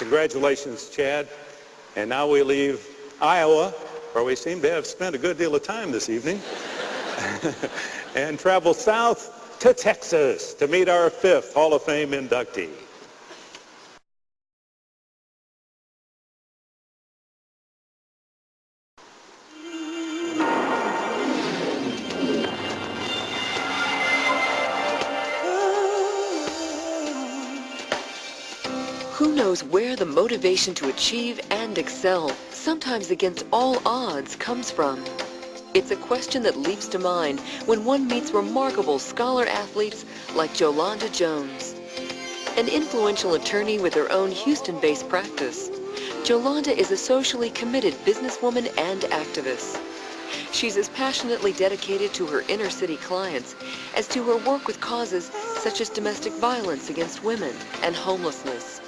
Congratulations, Chad. And now we leave Iowa, where we seem to have spent a good deal of time this evening, and travel south to Texas to meet our 5th Hall of Fame inductee. Who knows where the motivation to achieve and excel, sometimes against all odds, comes from? It's a question that leaps to mind when one meets remarkable scholar athletes like Jolanda Jones. An influential attorney with her own Houston-based practice, Jolanda is a socially committed businesswoman and activist. She's as passionately dedicated to her inner-city clients as to her work with causes such as domestic violence against women and homelessness.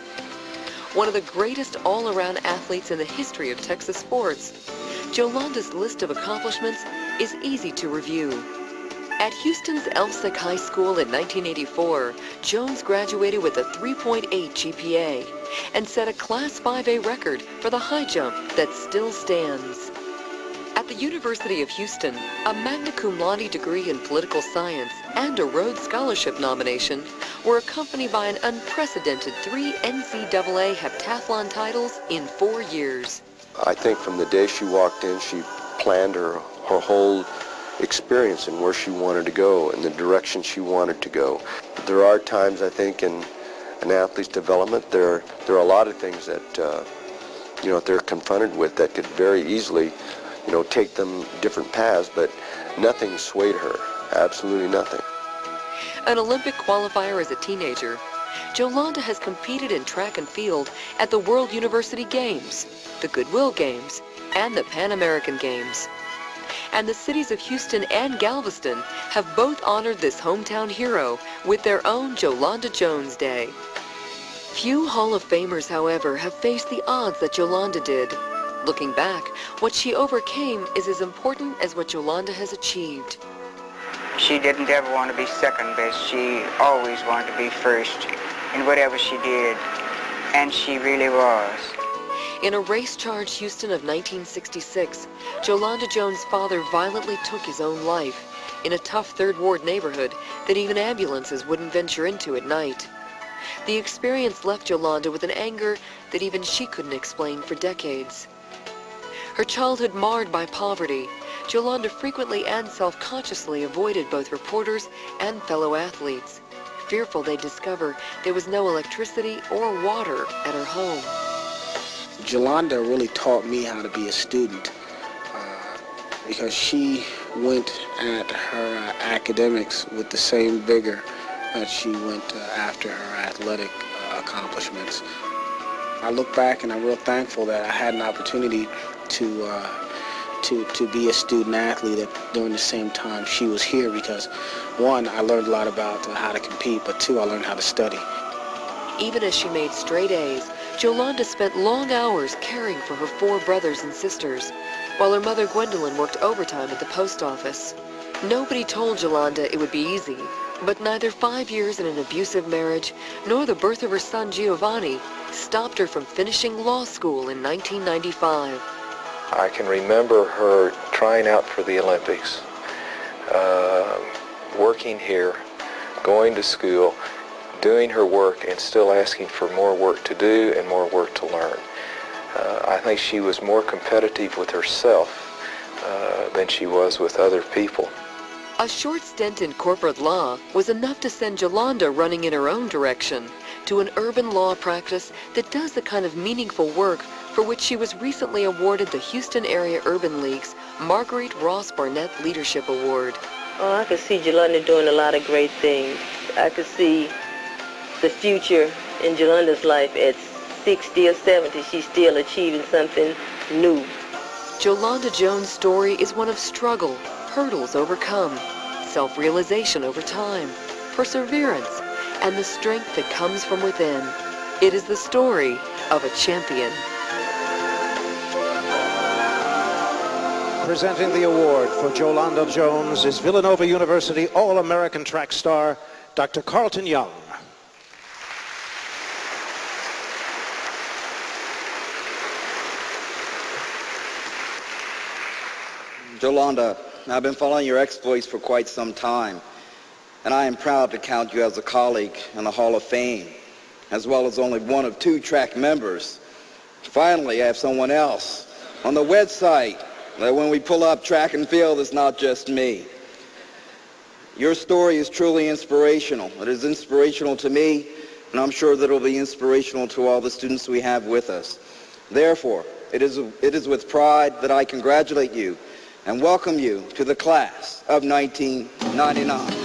One of the greatest all-around athletes in the history of Texas sports, Jolanda's list of accomplishments is easy to review. At Houston's Elsick High School in 1984, Jones graduated with a 3.8 GPA and set a Class 5A record for the high jump that still stands. At the University of Houston, a magna cum laude degree in political science and a Rhodes Scholarship nomination were accompanied by an unprecedented 3 NCAA heptathlon titles in 4 years. I think from the day she walked in, she planned her whole experience and where she wanted to go and the direction she wanted to go. There are times, I think, in an athlete's development, there are a lot of things that they're confronted with that could very easily take them different paths, but nothing swayed her, absolutely nothing. An Olympic qualifier as a teenager, Jolanda has competed in track and field at the World University Games, the Goodwill Games, and the Pan American Games. And the cities of Houston and Galveston have both honored this hometown hero with their own Jolanda Jones Day. Few Hall of Famers, however, have faced the odds that Jolanda did. Looking back, what she overcame is as important as what Jolanda has achieved. She didn't ever want to be second best. She always wanted to be first in whatever she did, and she really was. In a race-charged Houston of 1966, Jolanda Jones' father violently took his own life in a tough Third Ward neighborhood that even ambulances wouldn't venture into at night. The experience left Jolanda with an anger that even she couldn't explain for decades. Her childhood marred by poverty, Jolanda frequently and self-consciously avoided both reporters and fellow athletes, fearful they'd discover there was no electricity or water at her home. Jolanda really taught me how to be a student because she went at her academics with the same vigor that she went after her athletic accomplishments. I look back and I'm real thankful that I had an opportunity to be a student athlete during the same time she was here, because one, I learned a lot about how to compete, but two, I learned how to study. Even as she made straight A's, Jolanda spent long hours caring for her 4 brothers and sisters, while her mother Gwendolyn worked overtime at the post office. Nobody told Jolanda it would be easy, but neither 5 years in an abusive marriage nor the birth of her son Giovanni stopped her from finishing law school in 1995. I can remember her trying out for the Olympics, working here, going to school, doing her work, and still asking for more work to do and more work to learn. I think she was more competitive with herself than she was with other people. A short stint in corporate law was enough to send Jolanda running in her own direction to an urban law practice that does the kind of meaningful work for which she was recently awarded the Houston Area Urban League's Marguerite Ross Barnett Leadership Award. Oh, I could see Jolanda doing a lot of great things. I could see the future in Jolanda's life at 60 or 70. She's still achieving something new. Jolanda Jones' story is one of struggle, hurdles overcome, self-realization over time, perseverance, and the strength that comes from within. It is the story of a champion. Presenting the award for Jolanda Jones is Villanova University All-American track star, Dr. Carlton Young. Jolanda, I've been following your exploits for quite some time, and I am proud to count you as a colleague in the Hall of Fame, as well as only one of 2 track members. Finally, I have someone else on the website that when we pull up track and field, it's not just me. Your story is truly inspirational. It is inspirational to me, and I'm sure that it will be inspirational to all the students we have with us. Therefore, it is with pride that I congratulate you and welcome you to the class of 1999.